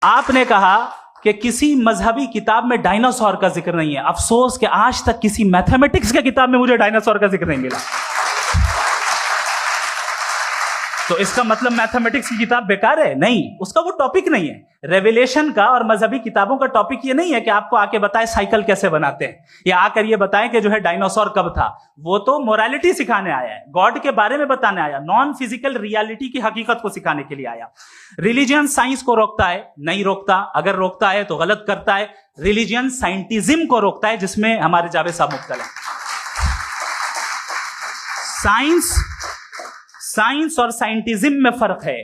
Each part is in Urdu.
آپ نے کہا کہ کسی مذہبی کتاب میں ڈائناسور کا ذکر نہیں ہے. افسوس کہ آج تک کسی میتھمیٹکس کی کتاب میں مجھے ڈائناسور کا ذکر نہیں ملا. تو اس کا مطلب میتھمیٹکس کی کتاب بیکار ہے؟ نہیں, اس کا وہ ٹاپک نہیں ہے. ریویلیشن کا اور مذہبی کتابوں کا ٹاپک یہ نہیں ہے کہ آپ کو آ کے بتائے سائیکل کیسے بناتے ہیں, یا آ کر یہ بتائیں کہ جو ہے ڈائناسور کب تھا. وہ تو مورالٹی سکھانے آیا ہے, گاڈ کے بارے میں بتانے آیا, نان فزیکل ریالٹی کی حقیقت کو سکھانے کے لیے آیا. ریلیجن سائنس کو روکتا ہے؟ نہیں روکتا. اگر روکتا ہے تو غلط کرتا ہے. ریلیجن سائنٹزم کو روکتا ہے, جس میں ہمارے جاوید صاحب مبتلا ہیں. سائنس اور سائنٹزم میں فرق ہے.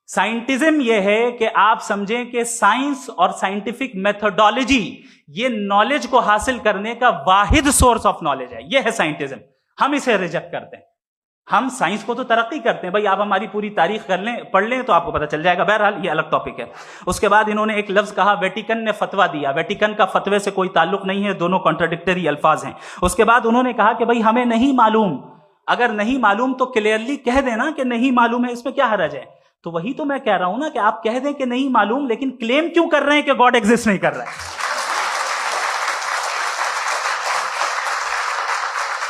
سائنٹزم یہ ہے کہ آپ سمجھیں کہ سائنس اور سائنٹیفک میتھڈالوجی یہ نالج کو حاصل کرنے کا واحد سورس آف نالج ہے. یہ ہے سائنٹزم. ہم اسے ریجیکٹ کرتے ہیں. ہم سائنس کو تو ترقی کرتے ہیں, بھائی آپ ہماری پوری تاریخ کر لیں, پڑھ لیں تو آپ کو پتہ چل جائے گا. بہرحال یہ الگ ٹاپک ہے. اس کے بعد انہوں نے ایک لفظ کہا, ویٹیکن نے فتویٰ دیا. ویٹیکن کا فتوے سے کوئی تعلق نہیں ہے, دونوں کانٹراڈکٹری الفاظ ہیں. اس کے بعد انہوں نے کہا کہ بھائی ہمیں نہیں معلوم. اگر نہیں معلوم تو کلیئرلی کہہ دینا کہ نہیں معلوم ہے, اس میں کیا حرج ہے. تو وہی تو میں کہہ رہا ہوں نا کہ آپ کہہ دیں کہ نہیں معلوم, لیکن کلیم کیوں کر رہے ہیں کہ گاڈ ایگزسٹ نہیں کر رہا ہے.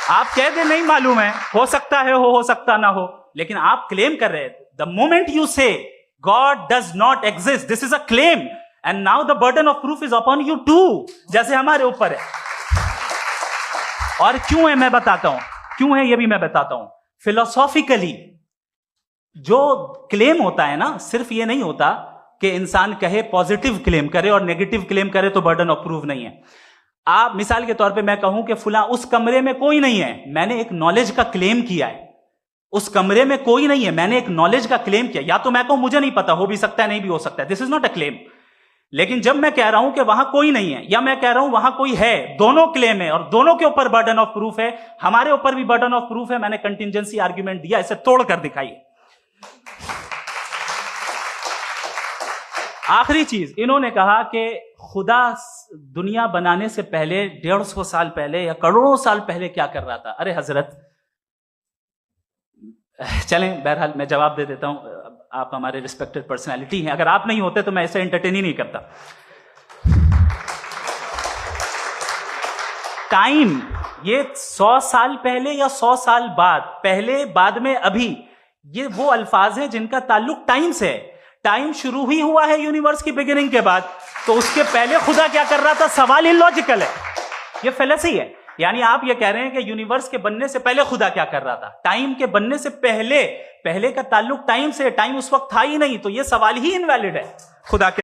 آپ کہہ دیں نہیں معلوم ہے, ہو سکتا ہے ہو سکتا نہ ہو, لیکن آپ کلیم کر رہے ہیں. The moment you say God does not exist, this is a claim, and now the burden of proof is upon you too, جیسے ہمارے اوپر ہے. اور کیوں ہے میں بتاتا ہوں, کیوں ہے یہ بھی میں بتاتا ہوں. فلسافیکلی جو کلیم ہوتا ہے نا, صرف یہ نہیں ہوتا کہ انسان کہے پازیٹیو کلیم کرے اور نیگیٹو کلیم کرے تو برڈن آف پروف نہیں ہے. آپ مثال کے طور پہ میں کہوں کہ فلاں اس کمرے میں کوئی نہیں ہے, میں نے ایک نالج کا کلیم کیا ہے. اس کمرے میں کوئی نہیں ہے, میں نے ایک نالج کا کلیم کیا. یا تو میں کہوں مجھے نہیں پتا, ہو بھی سکتا ہے نہیں بھی ہو سکتا ہے, دس از ناٹ اے کلیم. لیکن جب میں کہہ رہا ہوں کہ وہاں کوئی نہیں ہے, یا میں کہہ رہا ہوں وہاں کوئی ہے, دونوں کلیم ہے اور دونوں کے اوپر برڈن آف پروف ہے. ہمارے اوپر بھی برڈن آف پروف ہے. میں نے کنٹینجنسی آرگیومنٹ دیا, اسے توڑ کر دکھائیے. آخری چیز, انہوں نے کہا کہ خدا دنیا بنانے سے پہلے 150 سال پہلے یا کروڑوں سال پہلے کیا کر رہا تھا. ارے حضرت, چلیں بہرحال میں جواب دے دیتا ہوں. آپ ہمارے ریسپیکٹڈ پرسنالٹی ہیں, اگر آپ نہیں ہوتے تو میں ایسے انٹرٹین ہی نہیں کرتا. ٹائم, یہ 100 سال پہلے یا 100 سال بعد, پہلے بعد میں ابھی, یہ وہ الفاظ ہیں جن کا تعلق ٹائم سے ہے. ٹائم شروع ہی ہوا ہے یونیورس کی بگننگ کے بعد, تو اس کے پہلے خدا کیا کر رہا تھا, سوال ہی لاجیکل ہے. یہ فلسفی ہے. یعنی آپ یہ کہہ رہے ہیں کہ یونیورس کے بننے سے پہلے خدا کیا کر رہا تھا. ٹائم کے بننے سے پہلے کا تعلق ٹائم سے, ٹائم اس وقت تھا ہی نہیں, تو یہ سوال ہی انویلڈ ہے خدا کے